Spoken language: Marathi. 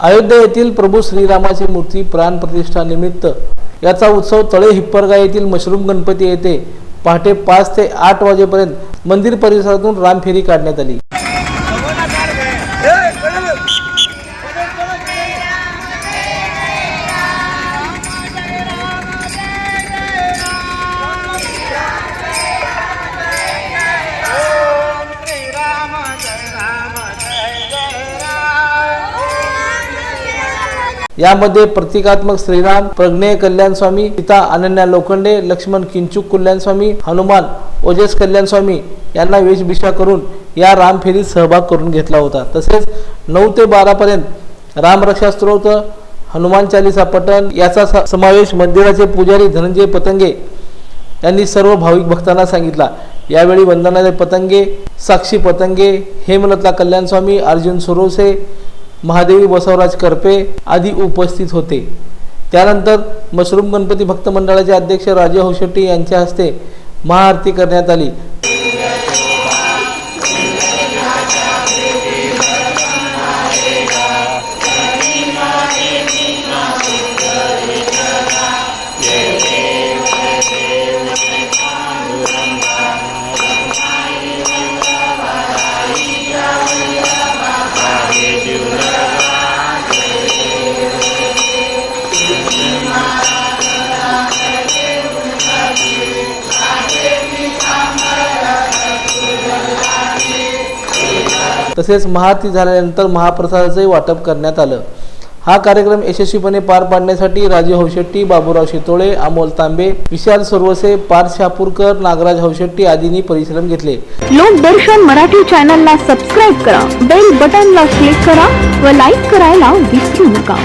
अयोध्या येथील प्रभू श्रीरामाची मूर्ती प्राण प्रतिष्ठा निमित्त याचा उत्सव तळे हिप्परगा येथील मशरूम गणपती येथे पहाटे 5 ते 8 वाजेपर्यंत मंदिर परिसरातून रामफेरी काढण्यात आली। यामध्ये प्रतिकात्मक श्रीराम, प्रज्ञेय कल्याण स्वामी, सीता अनन्या लोखंडे, लक्ष्मण किंचुक कल्याण स्वामी, हनुमान ओजस कल्याण स्वामी यांना वेशभूषा करून या रामफेरीत सहभाग करून घेतला होता। तसेच 9 ते 12 पर्यंत रामरक्षा स्तोत्र, हनुमान चालीसा पठण याचा समावेश मंदिराचे पुजारी धनंजय पतंगे यांनी सर्व भाविक भक्तांना सांगितला। यावेळी वंदनालय पतंगे, साक्षी पतंगे, हेमलता कल्याण स्वामी, अर्जुन सुरोसे, महादेवी बसवराज करपे आदी उपस्थित होते। त्यानंतर मशरूम गणपती भक्त मंडळाचे अध्यक्ष राजे हौशेट्टी यांच्या हस्ते महाआरती करण्यात आली। तसेच महाआरती झाल्यानंतर महाप्रसादाचे वाटप करण्यात आलं। हा कार्यक्रम यशस्वीपणे पार पाडण्यासाठी राजे हौशेट्टी, बाबूराव शितोळे, अमोल तांबे, विशाल सुरवसे, पार्थ शापूरकर, नागराज हौशेट्टी आदींनी परिश्रम घेतले। लोकदर्शन मराठी चॅनलला सबस्क्राइब करा, बेल बटनला क्लिक करा व लाईक करायला विसरू नका।